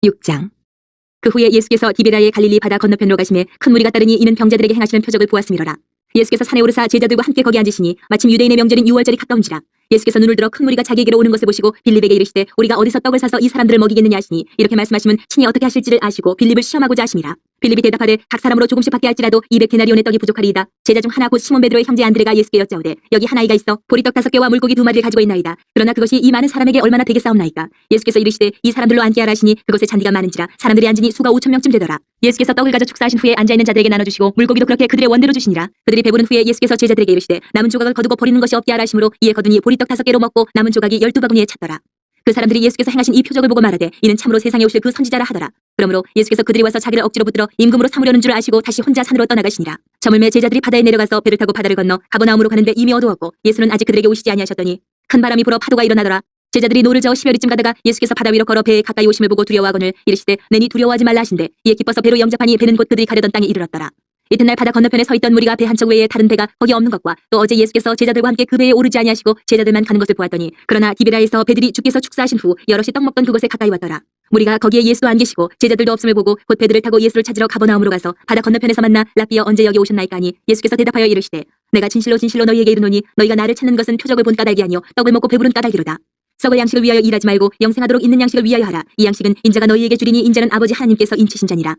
6장. 그 후에 예수께서 디베라의 갈릴리 바다 건너편으로 가심에 큰 무리가 따르니 이는 병자들에게 행하시는 표적을 보았음이로라. 예수께서 산에 오르사 제자들과 함께 거기 앉으시니 마침 유대인의 명절인 유월절이 가까운지라. 예수께서 눈을 들어 큰 무리가 자기에게로 오는 것을 보시고 빌립에게 이르시되 우리가 어디서 떡을 사서 이 사람들을 먹이겠느냐 하시니 이렇게 말씀하시면 친히 어떻게 하실지를 아시고 빌립을 시험하고자 하심이라. 빌립이 대답하되 각 사람으로 조금씩 받게 할지라도 200데나리온의 떡이 부족하리이다. 제자 중 하나 곧 시몬 베드로의 형제 안드레가 예수께 여짜오되 여기 한 아이가 있어 보리떡 5개와 물고기 2마리를 가지고 있나이다. 그러나 그것이 이 많은 사람에게 얼마나 되겠사옵나이까. 예수께서 이르시되 이 사람들로 앉게 하라 하시니 그것에 잔디가 많은지라 사람들이 앉으니 수가 5,000명쯤 되더라. 예수께서 떡을 가져 축사하신 후에 앉아있는 자들에게 나눠주시고 물고기도 그렇게 그들의 원대로 주시니라. 그들이 배부른 후에 예수께서 제자들에게 이르시되 남은 조각을 거두고 버리는 것이 없게 하라 하시므로 이에 거두니 보리떡 5개로 먹고 남은 조각이 12바구니에 찼더라. 그 사람들이 예수께서 행하신 이 표적을 보고 말하되 이는 참으로 세상에 오실 그 선지자라 하더라. 그러므로 예수께서 그들이 와서 자기를 억지로 붙들어 임금으로 삼으려는 줄 아시고 다시 혼자 산으로 떠나가시니라. 저물매 제자들이 바다에 내려가서 배를 타고 바다를 건너 가버나움으로 가는데 이미 어두웠고 예수는 아직 그들에게 오시지 아니하셨더니 큰 바람이 불어 파도가 일어나더라. 제자들이 노를 저어 10여리쯤 가다가 예수께서 바다 위로 걸어 배에 가까이 오심을 보고 두려워하거늘 이르시되 내니 두려워하지 말라 하신대 이에 기뻐서 배로 영접하니 배는 곧 그들이 가려던 땅에 이르렀더라. 이튿날 바다 건너편에 서 있던 무리가 배 한 척 외에 다른 배가 거기 없는 것과 또 어제 예수께서 제자들과 함께 그 배에 오르지 아니하시고 제자들만 가는 것을 보았더니 그러나 디베라에서 배들이 주께서 축사하신 후 여럿이 떡 먹던 그곳에 가까이 왔더라. 무리가 거기에 예수도 안 계시고 제자들도 없음을 보고 곧 배들을 타고 예수를 찾으러 가버나움으로 가서 바다 건너편에서 만나 랍비여 언제 여기 오셨나이까 하니 예수께서 대답하여 이르시되 내가 진실로 진실로 너희에게 이르노니 너희가 나를 찾는 것은 표적을 본 까닭이 아니요 떡을 먹고 배부른 까닭이로다. 썩을 양식을 위하여 일하지 말고 영생하도록 있는 양식을 위하여 하라. 이 양식은 인자가 너희에게 주리니 인자는 아버지 하나님께서 인치신 자니라.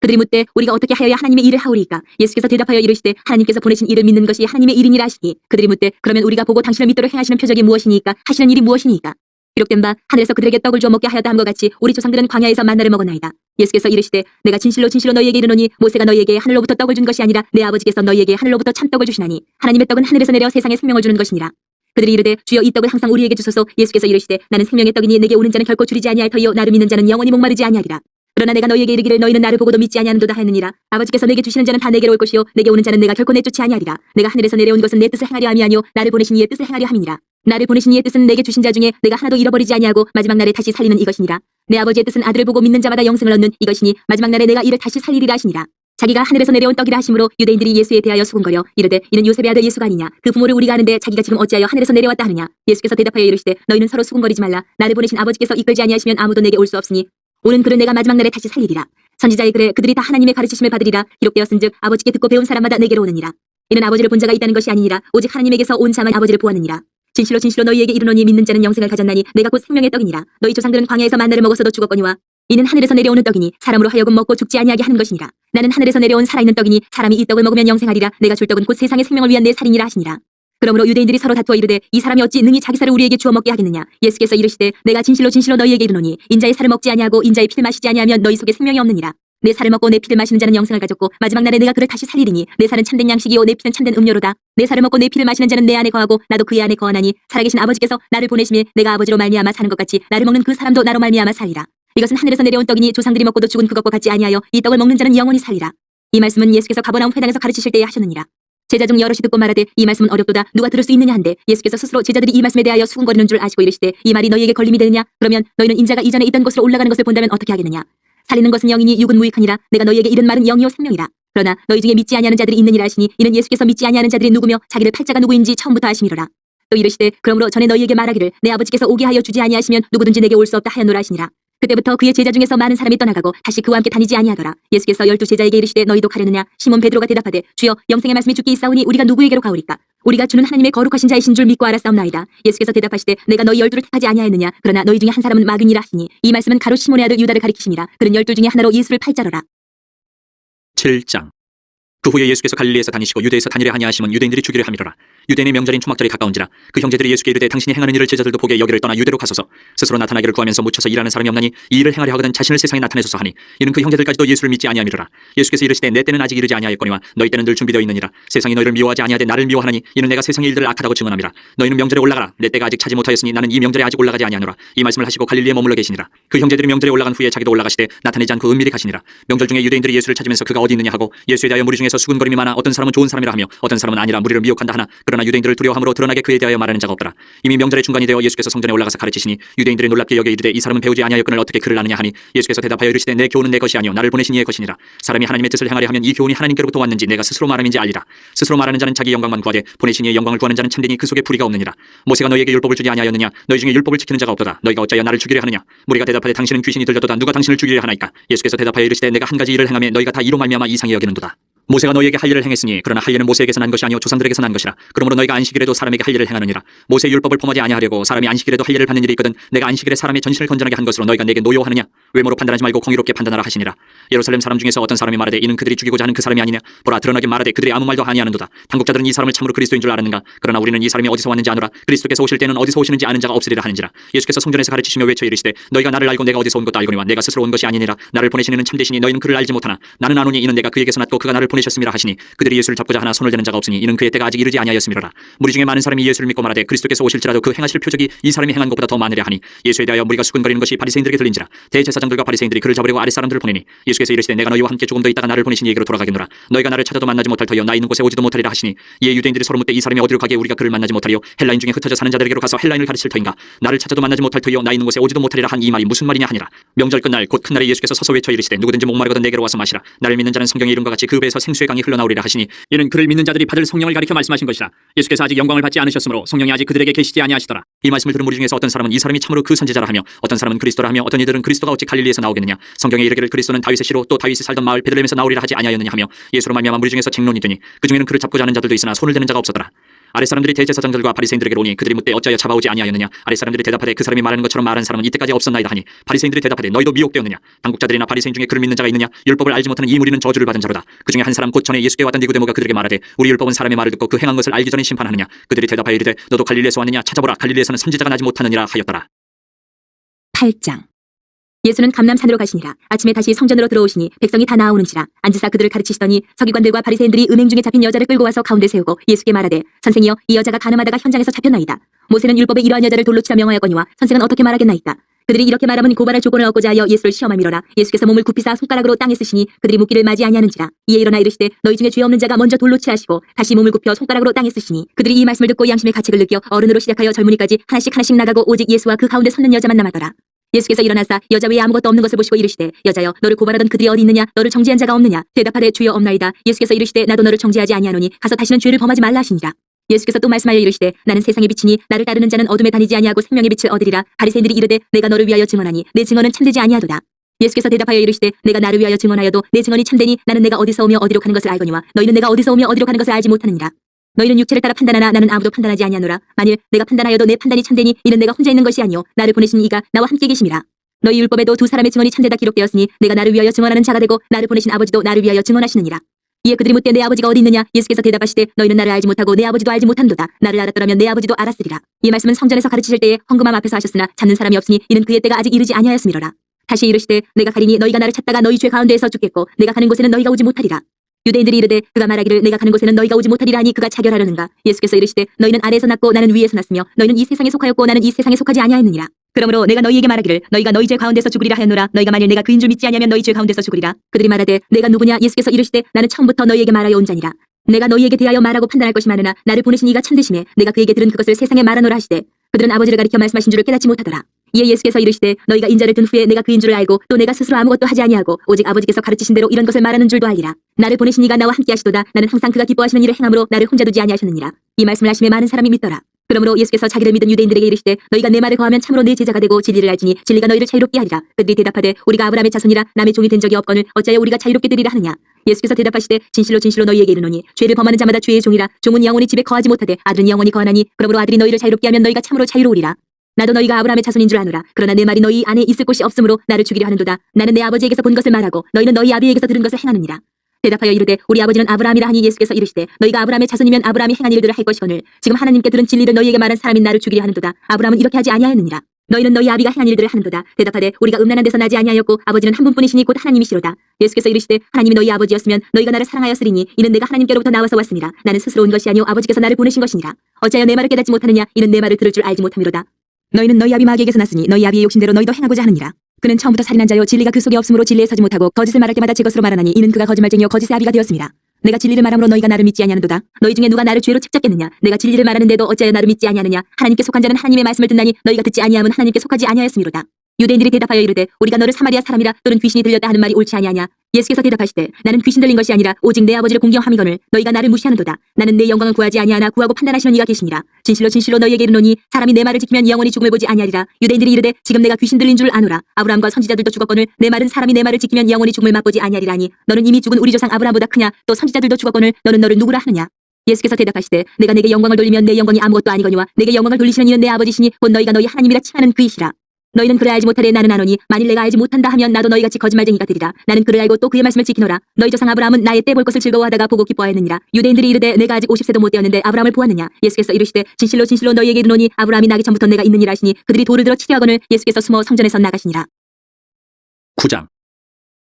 그들이 묻되 우리가 어떻게 하여야 하나님의 일을 하오리이까. 예수께서 대답하여 이르시되 하나님께서 보내신 일을 믿는 것이 하나님의 일이니라 하시니 그들이 묻되 그러면 우리가 보고 당신을 믿도록 행하시는 표적이 무엇이니까 하시는 일이 무엇이니까. 기록된 바 하늘에서 그들에게 떡을 주어 먹게 하였다 함과 같이 우리 조상들은 광야에서 만나를 먹었나이다. 예수께서 이르시되 내가 진실로 진실로 너희에게 이르노니 모세가 너희에게 하늘로부터 떡을 준 것이 아니라 내 아버지께서 너희에게 하늘로부터 참떡을 주시나니 하나님의 떡은 하늘에서 내려 세상에 생명을 주는 것이니라. 그들이 이르되 주여 이 떡을 항상 우리에게 주소서. 예수께서 이르시되 나는 생명의 떡이니 내게 오는 자는 결코 줄이지 아니할 터이요 나를 믿는 자는 영원히 목마르지 아니하리라. 그러나 내가 너희에게 이르기를 너희는 나를 보고도 믿지 아니하는도다 하였느니라. 아버지께서 내게 주시는 자는 다 내게로 올 것이요 내게 오는 자는 내가 결코 내쫓지 아니하리라. 내가 하늘에서 내려온 것은 내 뜻을 행하려 함이 아니요 나를 보내신 이의 뜻을 행하려 함이니라. 나를 보내신 이의 뜻은 내게 주신 자 중에 내가 하나도 잃어버리지 아니하고 마지막 날에 다시 살리는 이것이니라. 내 아버지의 뜻은 아들을 보고 믿는 자마다 영생을 얻는 이것이니 마지막 날에 내가 이를 다시 살리리라 하시니라. 자기가 하늘에서 내려온 떡이라 하심으로 유대인들이 예수에 대하여 수군거려 이르되 이는 요셉의 아들 예수가 아니냐. 그 부모를 우리가 아는데 자기가 지금 어찌하여 하늘에서 내려왔다 하느냐. 예수께서 대답하여 이르시되 너희는 서로 수군거리지 말라. 나를 보내신 아버지께서 이끌지 아니하시면 아무도 내게 올 수 없으니 오는 그를 내가 마지막 날에 다시 살리리라. 선지자의 글에 그들이 다 하나님의 가르치심을 받으리라. 기록되었은즉 아버지께 듣고 배운 사람마다 내게로 오느니라. 이는 아버지를 본 자가 있다는 것이 아니니라. 오직 하나님에게서 온 자만 아버지를 보았느니라. 진실로 진실로 너희에게 이르노니 믿는 자는 영생을 가졌나니 내가 곧 생명의 떡이니라. 너희 조상들은 광야에서 만나를 먹어서도 죽었거니와 이는 하늘에서 내려오는 떡이니 사람으로 하여금 먹고 죽지 아니하게 하는 것이니라. 나는 하늘에서 내려온 살아있는 떡이니 사람이 이 떡을 먹으면 영생하리라. 내가 줄 떡은 곧 세상의 생명을 위한 내 살이니라 하시니라. 그러므로 유대인들이 서로 다투어 이르되 이 사람이 어찌 능히 자기 살을 우리에게 주어 먹게 하겠느냐. 예수께서 이르시되 내가 진실로 진실로 너희에게 이르노니 인자의 살을 먹지 아니하고 인자의 피를 마시지 아니하면 너희 속에 생명이 없느니라. 내 살을 먹고 내 피를 마시는 자는 영생을 가졌고 마지막 날에 내가 그를 다시 살리리니 내 살은 참된 양식이요 내 피는 참된 음료로다. 내 살을 먹고 내 피를 마시는 자는 내 안에 거하고 나도 그의 안에 거하나니 살아계신 아버지께서 나를 보내심에 내가 아버지로 말미암아 사는 것 같이 나를 먹는 그 사람도 나로 말미암아 살리라. 이것은 하늘에서 내려온 떡이니 조상들이 먹고도 죽은 그것과 같지 아니하여 이 떡을 먹는 자는 영원히 살리라. 이 말씀은 예수께서 가버나움 회당에서 가르치실 때에 하셨느니라. 제자 중 여럿이 듣고 말하되 이 말씀은 어렵도다. 누가 들을 수 있느냐 한데 예수께서 스스로 제자들이 이 말씀에 대하여 수군거리는 줄 아시고 이르시되 이 말이 너희에게 걸림이 되느냐. 그러면 너희는 인자가 이전에 있던 곳으로 올라가는 것을 본다면 어떻게 하겠느냐. 살리는 것은 영이니 육은 무익하니라. 내가 너희에게 이른 말은 영이요 생명이라. 그러나 너희 중에 믿지 아니하는 자들이 있느니라 하시니 이는 예수께서 믿지 아니하는 자들이 누구며 자기를 팔자가 누구인지 처음부터 아심이로라. 또 이르시되 그러므로 전에 너희에게 말하기를 내 아버지께서 오게 하여 주지 아니하시면 누구든지 내게 올 수 없다 하였노라 하시니라. 그때부터 그의 제자 중에서 많은 사람이 떠나가고 다시 그와 함께 다니지 아니하더라. 예수께서 12 제자에게 이르시되 너희도 가려느냐. 시몬 베드로가 대답하되 주여 영생의 말씀이 주께 있사오니 우리가 누구에게로 가오리까. 우리가 주는 하나님의 거룩하신 자이신 줄 믿고 알았사옵나이다. 예수께서 대답하시되 내가 너희 12를 택하지 아니하였느냐. 그러나 너희 중에 한 사람은 마귀니라 하시니 이 말씀은 가롯 시몬의 아들 유다를 가리키심이라. 그는 12 중에 하나로 예수를 팔자로라. 7장. 그 후에 예수께서 갈릴리에서 다니시고 유대에서 다니려 하냐하심은 유대인들이 주기를 함이로라. 유대인의 명절인 초막절이 가까운지라. 그 형제들이 예수께 이르되 당신이 행하는 일을 제자들도 보게 여기를 떠나 유대로 가소서. 스스로 나타나기를 구하면서 묻혀서 일하는 사람이 없나니 이 일을 행하려 하거든 자신을 세상에 나타내소서 하니 이는 그 형제들까지도 예수를 믿지 아니함이로라. 예수께서 이르시되 내 때는 아직 이르지 아니하였거니와 너희 때는 늘 준비되어 있느니라. 세상이 너희를 미워하지 아니하되 나를 미워하나니 이는 내가 세상의 일들을 악하다고 증언함이라. 너희는 명절에 올라가라. 내 때가 아직 차지 못하였으니 나는 이 명절에 아직 올라가지 아니하노라. 이 말씀을 하시고 갈릴리에 머물러 계시니라. 그 형제들이 명절에 올라간 후에 자기도 올라가시되 나타내지 않고 은밀히 가시니라. 명절 중에 유대인들이 예수를 찾으면서 그가 어디 있느냐 하고 예수에 대하여 무리 중에서 수군거림이 많아 어떤 사람은 좋은 사람이라 하며 어떤 사람은 아니라 무리를 미혹한다 하나 그러나 유대인들을 두려워함으로 드러나게 그에 대하여 말하는 자가 없더라. 이미 명절의 중간이 되어 예수께서 성전에 올라가서 가르치시니 유대인들이 놀랍게 여겨 이르되 이 사람은 배우지 아니하였거늘 어떻게 그를 아느냐 하니 예수께서 대답하여 이르시되 내 교훈은 내 것이 아니요 나를 보내신 이의 것이니라. 사람이 하나님의 뜻을 행하려 하면 이 교훈이 하나님께로부터 왔는지 내가 스스로 말함인지 알리라. 스스로 말하는 자는 자기 영광만 구하되 보내신 이의 영광을 구하는 자는 참되니 그 속에 불의가 없느니라. 모세가 너희에게 율법을 주지 아니하였느냐? 너희 중에 율법을 지키는 자가 없도다. 너희가 어찌하여 나를 죽이려 하느냐? 무리가 대답하되 당신은 귀신이 들렸도다. 누가 당신을 죽이려 하나이까? 예수께서 대답하여 이르시되 내가 한 가지 일을 행하며 너희가 다 이로 말미암아 이상히 여기는도다. 모세가 너희에게 할 일을 행했으니 그러나 할 일은 모세에게서 난 것이 아니요 조상들에게서 난 것이라. 그러므로 너희가 안식일에도 사람에게 할 일을 행하느니라. 모세 율법을 범하지 아니하려고 사람이 안식일에도 할 일을 받는 일이 있거든 내가 안식일에 사람의 전신을 건전하게 한 것으로 너희가 내게 노여하느냐? 외모로 판단하지 말고 공의롭게 판단하라 하시니라. 예루살렘 사람 중에서 어떤 사람이 말하되 이는 그들이 죽이고자 하는 그 사람이 아니냐? 보라 드러나게 말하되 그들이 아무 말도 아니하는도다. 당국자들은 이 사람을 참으로 그리스도인 줄 알았는가? 그러나 우리는 이 사람이 어디서 왔는지 아노라. 그리스도께서 오실 때는 어디서 오시는지 아는 자가 없으리라 하는지라. 예수께서 성전에서 가르치시며 외쳐 이르시되 너희가 나를 알고 내가 어디서 온 것도 알거니와 내가 스스로 온 것이 아니니라. 나를 보내신 이는 참되시니 너희는 그를 알지 못하나 나는 아노니 이는 내가 그에게서 났고 그가 나를 보내셨음이라 하시니 그들이 예수를 잡고자 하나 손을 대는 자가 없으니 이는 그의 때가 아직 이르지 아니하였음이로라. 무리 중에 많은 사람이 예수를 믿고 말하되 그리스도께서 오실지라도 그 행하실 표적이 이 사람이 행한 것보다 더 많으랴 하니 예수에 대하여 무리가 수군거리는 것이 바리새인들에게 들린지라. 대제사장들과 바리새인들이 그를 잡으려고 아랫사람들을 보내니 예수께서 이르시되 내가 너희와 함께 조금 더 있다가 나를 보내신 이에게로 돌아가겠노라. 너희가 나를 찾아도 만나지 못할 터이요 나 있는 곳에 오지도 못하리라 하시니 이에 유대인들이 서로 묻되 이 사람이 어디로 가게 우리가 그를 만나지 못하리요 헬라인 중에 흩어져 사는 자들에게로 가서 헬라인을 가르칠 터인가? 나를 찾아도 만나지 못할 터이요 나 있는 곳에 오지도 못하리라 한 이 말이 무슨 말이냐 하니라. 명절 끝날 곧 큰 날에 예수께서 서서 외쳐 이르시되 누구든지 목마르거든 내게로 와서 마시라. 나를 믿는 자는 성경의 이름과 같이 그 배에서 생수의 강이 흘러나오리라 하시니 이는 그를 믿는 자들이 받을 성령을 가리켜 말씀하신 것이라. 예수께서 아직 영광을 받지 않으셨으므로 성령이 아직 그들에게 계시지 아니하시더라. 이 말씀을 들은 무리 중에서 어떤 사람은 이 사람이 참으로 그 선지자라 하며 어떤 사람은 그리스도라 하며 어떤 이들은 그리스도가 어찌 갈릴리에서 나오겠느냐? 성경에 이르기를 그리스도는 다윗의 씨로 또 다윗이 살던 마을 베들레헴에서 나오리라 하지 아니하였느냐 하며 예수로 말미암아 무리 중에서 쟁론이 되니 그 중에는 그를 잡고자 하는 자들도 있으나 손을 대는 자가 없었더라. 아랫사람들이 대제사장들과 바리새인들에게로 오니 그들이 묻되 어찌하여 잡아오지 아니하였느냐? 아랫사람들이 대답하되 그 사람이 말하는 것처럼 말한 사람은 이때까지 없었나이다 하니 바리새인들이 대답하되 너희도 미혹되었느냐? 당국자들이나 바리새인 중에 그를 믿는 자가 있느냐? 율법을 알지 못하는 이 무리는 저주를 받은 자로다. 그 중에 한 사람 곧 전에 예수께 왔던 니고데모가 그들에게 말하되 우리 율법은 사람의 말을 듣고 그 행한 것을 알기 전에 심판하느냐? 그들이 대답하여 이르되 너도 갈릴리에서 왔느냐? 찾아보라 갈릴리에서는 선지자가 나지 못하느니라 하였더라. 8장. 예수는 감람산으로 가시니라. 아침에 다시 성전으로 들어오시니 백성이 다 나아오는지라. 앉으사 그들을 가르치시더니 서기관들과 바리새인들이 은행 중에 잡힌 여자를 끌고 와서 가운데 세우고 예수께 말하되 선생이여 이 여자가 간음하다가 현장에서 잡혔나이다. 모세는 율법에 이러한 여자를 돌로 치라 명하였거니와 선생은 어떻게 말하겠나이까? 그들이 이렇게 말하면 고발할 조건을 얻고자 하여 예수를 시험함이로라. 예수께서 몸을 굽히사 손가락으로 땅에 쓰시니 그들이 묻기를 맞이 아니하는지라. 이에 일어나 이르시되 너희 중에 죄 없는 자가 먼저 돌로 치하시고 다시 몸을 굽혀 손가락으로 땅에 쓰시니 그들이 이 말씀을 듣고 양심의 가책을 느껴 어른으로 시작하여 젊은이까지 하나씩 하나씩 나가고 오직 예수와 그 가운데 섰는 여자만 남았더라. 예수께서 일어나사 여자 외에 아무것도 없는 것을 보시고 이르시되 여자여 너를 고발하던 그들이 어디 있느냐? 너를 정죄한 자가 없느냐? 대답하되 주여 없나이다. 예수께서 이르시되 나도 너를 정죄하지 아니하노니 가서 다시는 죄를 범하지 말라 하시니라. 예수께서 또 말씀하여 이르시되 나는 세상의 빛이니 나를 따르는 자는 어둠에 다니지 아니하고 생명의 빛을 얻으리라. 바리새인들이 이르되 내가 너를 위하여 증언하니 내 증언은 참되지 아니하도다. 예수께서 대답하여 이르시되 내가 나를 위하여 증언하여도 내 증언이 참되니 나는 내가 어디서 오며 어디로 가는 것을 알거니와 너희는 내가 어디서 오며 어디로 가는 것을 알지 못하느니라. 너희는 육체를 따라 판단하나 나는 아무도 판단하지 아니하노라. 만일 내가 판단하여도 내 판단이 참되니 이는 내가 혼자 있는 것이 아니요 나를 보내신 이가 나와 함께 계심이라. 너희 율법에도 두 사람의 증언이 참되다 기록되었으니 내가 나를 위하여 증언하는 자가 되고 나를 보내신 아버지도 나를 위하여 증언하시느니라. 이에 그들이 묻되 내 아버지가 어디 있느냐? 예수께서 대답하시되 너희는 나를 알지 못하고 내 아버지도 알지 못한도다. 나를 알았더라면 내 아버지도 알았으리라. 이 말씀은 성전에서 가르치실 때에 헌금함 앞에서 하셨으나 찾는 사람이 없으니 이는 그의 때가 아직 이르지 아니하였음이로라. 다시 이르시되 내가 가리니 너희가 나를 찾다가 너희 죄 가운데에서 죽겠고 내가 가는 곳에는 너희가 오지 못하리라. 유대인들이 이르되 그가 말하기를 내가 가는 곳에는 너희가 오지 못하리라 하니 그가 자결하려는가? 예수께서 이르시되 너희는 아래에서 났고 나는 위에서 났으며 너희는 이 세상에 속하였고 나는 이 세상에 속하지 아니하였느니라. 그러므로 내가 너희에게 말하기를 너희가 너희 죄 가운데서 죽으리라 하였노라. 너희가 만일 내가 그인 줄 믿지 아니하면 너희 죄 가운데서 죽으리라. 그들이 말하되 내가 누구냐? 예수께서 이르시되 나는 처음부터 너희에게 말하여 온 자니라. 내가 너희에게 대하여 말하고 판단할 것이 많으나 나를 보내신 이가 참되시매 내가 그에게 들은 그것을 세상에 말하노라 하시되 그들은 아버지를 가리켜 말씀하신 줄을 깨닫지 못하더라. 이에 예수께서 이르시되 너희가 인자를 든 후에 내가 그인 줄을 알고 또 내가 스스로 아무것도 하지 아니하고 오직 아버지께서 가르치신 대로 이런 것을 말하는 줄도 알리라. 나를 보내신 이가 나와 함께 하시도다. 나는 항상 그가 기뻐하시는 일을 행함으로 나를 혼자 두지 아니하셨느니라. 이 말씀을 하심에 많은 사람이 믿더라. 그러므로 예수께서 자기를 믿은 유대인들에게 이르시되 너희가 내 말에 거하면 참으로 내 제자가 되고 진리를 알지니 진리가 너희를 자유롭게 하리라. 그들이 대답하되 우리가 아브라함의 자손이라 남의 종이 된 적이 없거늘 어찌하여 우리가 자유롭게 되리라 하느냐. 예수께서 대답하시되 진실로 진실로 너희에게 이르노니 죄를 범하는 자마다 죄의 종이라. 종은 영원히 집에 거하지 못하되 아들은 영원히 거하나니 그러므로 아들이 너희를 자유롭게 하면 너희가 참으로 자유로우리라. 나도 너희가 아브라함의 자손인 줄 아노라. 그러나 내 말이 너희 안에 있을 곳이 없으므로 나를 죽이려 하는도다. 나는 내 아버지에게서 본 것을 말하고 너희는 너희 아비에게서 들은 것을 행하느니라. 대답하여 이르되 우리 아버지는 아브라함이라 하니 예수께서 이르시되 너희가 아브라함의 자손이면 아브라함이 행한 일들을 할 것이거늘 지금 하나님께 들은 진리를 너희에게 말한 사람인 나를 죽이려 하는도다. 아브라함은 이렇게 하지 아니하였느니라. 너희는 너희 아비가 행한 일들을 하는도다. 대답하되 우리가 음란한 데서 나지 아니하였고 아버지는 한 분뿐이시니 곧 하나님이시로다. 예수께서 이르시되 하나님이 너희 아버지였으면 너희가 나를 사랑하였으리니 이는 내가 하나님께로부터 나와서 왔습니다. 나는 스스로 온 것이 아니오 아버지께서 나를 보내신 것이니라. 어찌하여 내 말을 깨닫지 못하느냐? 이는 내 말을 들을 줄 알지 못함이로다. 너희는 너희 아비 마귀에게서 났으니 너희 아비의 욕심대로 너희도 행하고자 하느니라. 그는 처음부터 살인한 자요 진리가 그 속에 없으므로 진리에 서지 못하고 거짓을 말할 때마다 제 것으로 말하나니 이는 그가 거짓말쟁이요 거짓의 아비가 되었습니다. 내가 진리를 말함으로 너희가 나를 믿지 아니하는도다. 너희 중에 누가 나를 죄로 책잡겠느냐? 내가 진리를 말하는데도 어찌하여 나를 믿지 아니하느냐? 하나님께 속한 자는 하나님의 말씀을 듣나니 너희가 듣지 아니함은 하나님께 속하지 아니하였음이로다. 유대인들이 대답하여 이르되 우리가 너를 사마리아 사람이라 또는 귀신이 들렸다 하는 말이 옳지 아니하냐? 예수께서 대답하시되 나는 귀신 들린 것이 아니라 오직 내 아버지를 공경함이거늘 너희가 나를 무시하는도다. 나는 내 영광을 구하지 아니하나 구하고 판단하시는 이가 계시니라. 진실로 진실로 너희에게 이르노니 사람이 내 말을 지키면 영원히 죽음을 보지 아니하리라. 유대인들이 이르되 지금 내가 귀신 들린 줄 아노라. 아브라함과 선지자들도 죽었거늘 내 말은 사람이 내 말을 지키면 영원히 죽음을 맛보지 아니하리라니 너는 이미 죽은 우리 조상 아브라함보다 크냐? 또 선지자들도 죽었거늘 너는 너를 누구라 하느냐? 예수께서 대답하시되 내가 내게 영광을 돌리면 내 영광이 아무것도 아니거니와 내게 영광을 돌리시는 이는 내 아버지시니 곧 너희가 너희 하나님이라 칭하는 그이시라. 너희는 그를 알지 못하되 나는 아노니 만일 내가 알지 못한다 하면 나도 너희같이 거짓말쟁이가 되리라. 나는 그를 알고 또 그의 말씀을 지키노라. 너희 조상 아브라함은 나의 때 볼 것을 즐거워하다가 보고 기뻐하였느니라. 유대인들이 이르되 내가 아직 50세도 못 되었는데 아브라함을 보았느냐? 예수께서 이르시되 진실로 진실로 너희에게 이르노니 아브라함이 나기 전부터 내가 있느니라 하시니 그들이 돌을 들어 치려하거늘 예수께서 숨어 성전에서 나가시니라. 9장.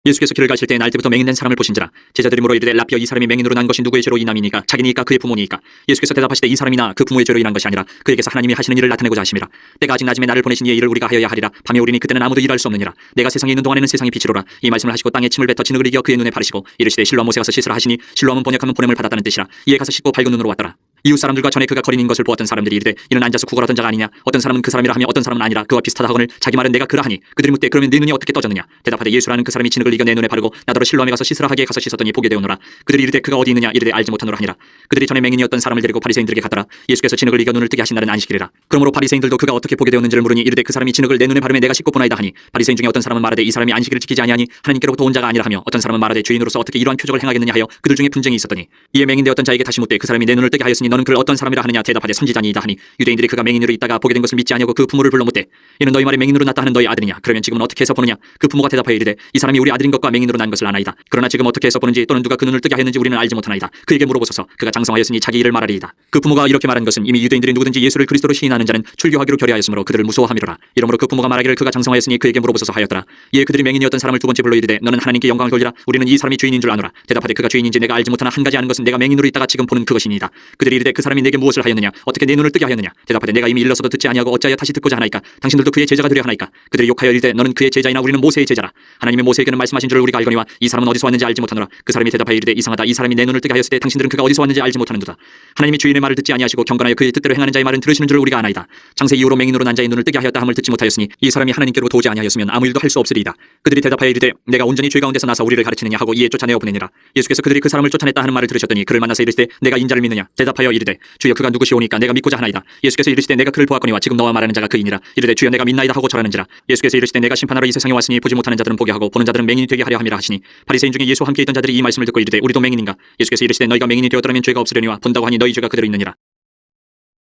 예수께서 길을 가실 때 날 때부터 맹인된 사람을 보신지라. 제자들이 물어 이르되 라피어 이 사람이 맹인으로 난 것이 누구의 죄로 인함이니까 자기니까 그의 부모니까. 예수께서 대답하시되 이 사람이나 그 부모의 죄로 인한 것이 아니라 그에게서 하나님이 하시는 일을 나타내고자 하심이라. 때가 아직 낮음에 나를 보내신 이의 일을 우리가 하여야 하리라. 밤에 오리니 그때는 아무도 일할 수 없느니라. 내가 세상에 있는 동안에는 세상이 빛이로라. 이 말씀을 하시고 땅에 침을 뱉어 진흙을 이겨 그의 눈에 바르시고 이르시되 실로암 못에 가서 씻으라 하시니 실로암은 번역하면 보냄을 받았다는 뜻이라. 이에 가서 씻고 밝은 눈으로 왔더라. 이웃 사람들과 전에 그가 거린인 것을 보았던 사람들이 이르되 이는 앉아서 구걸하던 자가 아니냐? 어떤 사람은 그 사람이라 하며 어떤 사람은 아니라 그와 비슷하다 하거늘 자기 말은 내가 그라 하니 그들이 묻되 그러면 네 눈이 어떻게 떠졌느냐? 대답하되 예수라는 그 사람이 진흙을 이겨 내 눈에 바르고 나더러 실로암에 가서 씻으라 하기에 가서 씻었더니 보게 되었노라. 그들이 이르되 그가 어디 있느냐? 이르되 알지 못하노라 하니라. 그들이 전에 맹인이었던 사람을 데리고 바리새인들에게 갔더라. 예수께서 진흙을 이겨 눈을 뜨게 하신 날은 안식일이라. 그러므로 바리새인들도 그가 어떻게 보게 되었는지를 물으니 이르되 그 사람이 진흙을 내 눈에 바르매 내가 씻고 보나이다 하니 바리새인 중에 어떤 사람은 말하되 이 사람이 안식일을 지키지 아니하니 하나님께로부터 온 자가 아니라 하며 어떤 사람은 말하되 죄인으로서 어떻게 이러한 표적을 행하겠느냐 하여 그들 중에 분쟁이 있었더니 이에 맹인되었던 자에게 다시 묻되 그 사람이 내 눈을 뜨게 하였으니 너는 그를 어떤 사람이라 하느냐? 대답하되 선지자니이다 하니 유대인들이 그가 맹인으로 있다가 보게 된 것을 믿지 아니하고 그 부모를 불러 묻되 이는 너희 말에 맹인으로 났다 하는 너희 아들이냐? 그러면 지금은 어떻게 해서 보느냐? 그 부모가 대답하여 이르되 이 사람이 우리 아들인 것과 맹인으로 난 것을 아나이다. 그러나 지금 어떻게 해서 보는지 또는 누가 그 눈을 뜨게 하였는지 우리는 알지 못하나이다. 그에게 물어보소서. 그가 장성하였으니 자기 일을 말하리이다. 그 부모가 이렇게 말한 것은 이미 유대인들이 누구든지 예수를 그리스도로 시인하는 자는 출교하기로 결의하였으므로 그들을 무서워함이로라. 이러므로 그 부모가 말하기를 그가 장성하였으니 그에게 물어보소서 하였더라. 이에 그들이 맹인이었던 사람을 두 번째 불러 이르되 너는 하나님께 영광을 돌리라. 우리는 이 사람이 죄인인 줄 아노라. 대답하되 그가 죄인인지 내가 알지 못하나 한 가지 아는 것은 내가 맹인으로 있다가 지금 보는 그것이니이다. 그들이 이르되 그 사람이 내게 무엇을 하였느냐? 어떻게 내 눈을 뜨게 하였느냐? 대답하되 내가 이미 일러서도 듣지 아니하고 어찌하여 다시 듣고자 하나이까? 당신들도 그의 제자가 되려 하나이까? 그들이 욕하여 이르되 너는 그의 제자이나 우리는 모세의 제자라. 하나님의 모세에게는 말씀하신 줄을 우리가 알거니와 이 사람은 어디서 왔는지 알지 못하노라. 그 사람이 대답하여 이르되 이상하다. 이 사람이 내 눈을 뜨게 하였을 때 당신들은 그가 어디서 왔는지 알지 못하는도다. 하나님이 주인의 말을 듣지 아니하시고 경건하여 그의 뜻대로 행하는 자의 말은 들으시는 줄을 우리가 아나이다. 장세 이후로 맹인으로 난 자의 눈을 뜨게 하였다 함을 듣지 못하였으니 이 사람이 하나님께로부터 오지 아니하였으면 아무 일도 할 수 없으리이다. 그들이 대답하여 이르되 내가 온전히 죄 가운데서 나서 우리를 가르치느냐 하고 이에 쫓아내어 보내니라. 예수께서 그들이 그 사람을 쫓아냈다 하는 말을 들으셨더니 그를 만나서 이르시되 내가 인자를 믿느냐? 대답하여 이르되 주여 그가 누구시오니까 내가 믿고자 하나이다. 예수께서 이르시되 내가 그를 보았거니와 지금 너와 말하는 자가 그이니라. 이르되 주여 내가 믿나이다 하고 절하는지라. 예수께서 이르시되 내가 심판하러 이 세상에 왔으니 보지 못하는 자들은 보게 하고 보는 자들은 맹인이 되게 하려 함이라 하시니 바리새인 중에 예수와 함께 있던 자들이 이 말씀을 듣고 이르되 우리도 맹인인가? 예수께서 이르시되 너희가 맹인이 되었더라면 죄가 없으려니와 본다고 하니 너희 죄가 그대로 있느니라.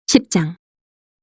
10장.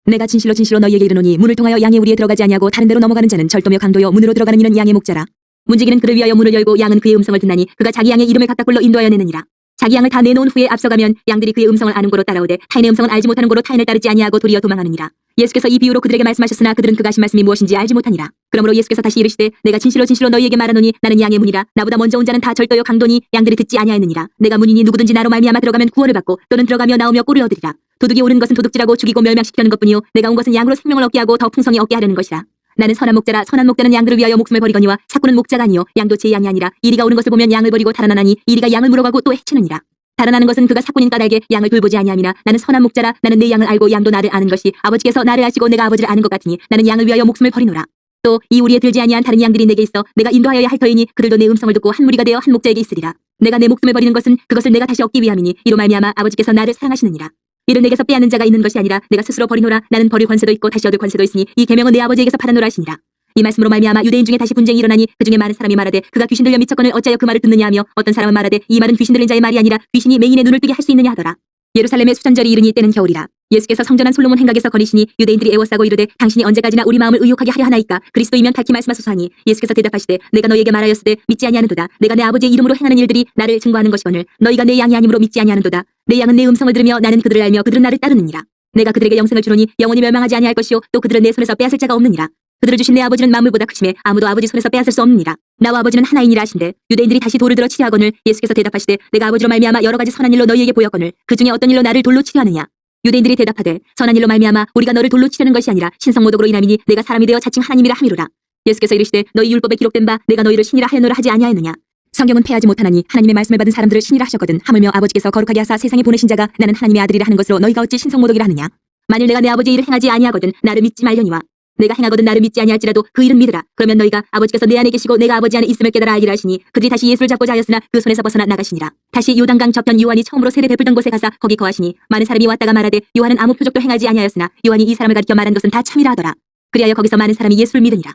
내가 진실로 진실로 너희에게 이르노니 문을 통하여 양의 우리에 들어가지 아니하고 다른 데로 넘어가는 자는 절도며 강도요 문으로 들어가는 이는 양의 목자라. 문지기는 그를 위하여 문을 열고 양은 그의 음성을 듣나니 그가 자기 양의 이름을 각각 불러 인도하여 내느니라. 자기 양을 다 내놓은 후에 앞서가면 양들이 그의 음성을 아는 고로 따라오되 타인의 음성은 알지 못하는 고로 타인을 따르지 아니하고 도리어 도망하느니라. 예수께서 이 비유로 그들에게 말씀하셨으나 그들은 그가 하신 말씀이 무엇인지 알지 못하니라. 그러므로 예수께서 다시 이르시되 내가 진실로 진실로 너희에게 말하노니 나는 양의 문이라. 나보다 먼저 온 자는 다 절도요 강도니 양들이 듣지 아니하였느니라. 내가 문이니 누구든지 나로 말미암아 들어가면 구원을 받고 또는 들어가며 나오며 꼴을 얻으리라. 도둑이 오는 것은 도둑질하고 죽이고 멸망시키려는 것뿐이요 내가 온 것은 양으로 생명을 얻게 하고 더 풍성히 얻게 하려는 것이라. 나는 선한 목자라. 선한 목자는 양들을 위하여 목숨을 버리거니와 사꾼은 목자가 아니요 양도 제 양이 아니라. 이리가 오는 것을 보면 양을 버리고 달아나나니 이리가 양을 물어가고 또 해치느니라. 달아나는 것은 그가 사꾼인 까닭에 양을 돌보지 아니함이나 나는 선한 목자라. 나는 내 양을 알고 양도 나를 아는 것이 아버지께서 나를 아시고 내가 아버지를 아는 것 같으니 나는 양을 위하여 목숨을 버리노라. 또 이 우리에 들지 아니한 다른 양들이 내게 있어 내가 인도하여야 할 터이니 그들도 내 음성을 듣고 한 무리가 되어 한 목자에게 있으리라. 내가 내 목숨을 버리는 것은 그것을 내가 다시 얻기 위함이니 이로 말미암아 아버지께서 나를 사랑하시느니라. 이를 내게서 빼앗는 자가 있는 것이 아니라 내가 스스로 버리노라. 나는 버릴 권세도 있고 다시 얻을 권세도 있으니 이 계명은 내 아버지에게서 받아노라 하시니라. 이 말씀으로 말미암아 유대인 중에 다시 분쟁이 일어나니 그 중에 많은 사람이 말하되 그가 귀신 들려 미쳤거늘 어찌하여 그 말을 듣느냐 하며 어떤 사람은 말하되 이 말은 귀신 들린 자의 말이 아니라 귀신이 맹인의 눈을 뜨게 할 수 있느냐 하더라. 예루살렘의 수전절이 이르니 때는 겨울이라. 예수께서 성전한 솔로몬 행각에서 거리시니 유대인들이 애워싸고 이르되 당신이 언제까지나 우리 마음을 의욕하게 하려 하나이까? 그리스도이면 밝히 말씀하소서 하니 예수께서 대답하시되 내가 너희에게 말하였으되 믿지 아니하는도다. 내가 내 아버지의 이름으로 행하는 일들이 나를 증거하는 것이거늘 너희가 내 양이 아니므로 믿지 아니하는도다. 내 양은 내 음성을 들으며 나는 그들을 알며 그들은 나를 따르느니라. 내가 그들에게 영생을 주노니 영원히 멸망하지 아니할 것이요 또 그들은 내 손에서 빼앗을 자가 없느니라. 그들을 주신 내 아버지는 만물보다 크심에 아무도 아버지 손에서 빼앗을 수 없느니라. 나와 아버지는 하나이니라 하신대 유대인들이 다시 돌을 들어 치려하거늘 예수께서 대답하시되 내가 아버지로 말미암아 여러 가지 선한 일로 너희에게 보였거늘 그 중에 어떤 일로 나를 돌로 치려 하느냐? 유대인들이 대답하되 선한 일로 말미암아 우리가 너를 돌로 치려는 것이 아니라 신성모독으로 인함이니 내가 사람이 되어 자칭 하나님이라 함이로라. 예수께서 이르시되 너희 율법에 기록된 바 내가 너희를 신이라 하였노라 하지 아니하였느냐? 성경은 패하지 못하나니 하나님의 말씀을 받은 사람들을 신이라 하셨거든. 하물며 아버지께서 거룩하게 하사 세상에 보내신 자가 나는 하나님의 아들이라 하는 것으로 너희가 어찌 신성모독이라 하느냐. 만일 내가 내 아버지의 일을 행하지 아니하거든 나를 믿지 말려니와 내가 행하거든 나를 믿지 아니할지라도 그 일은 믿으라. 그러면 너희가 아버지께서 내 안에 계시고 내가 아버지 안에 있음을 깨달아 알리라 하시니 그들이 다시 예수를 잡고자 하였으나 그 손에서 벗어나 나가시니라. 다시 요단강 저편 요한이 처음으로 세례 베풀던 곳에 가서 거기 거하시니 많은 사람이 왔다가 말하되 요한은 아무 표적도 행하지 아니하였으나 요한이 이 사람을 가리켜 말한 것은 다 참이라 하더라. 그리하여 거기서 많은 사람이 예수를 믿으니라.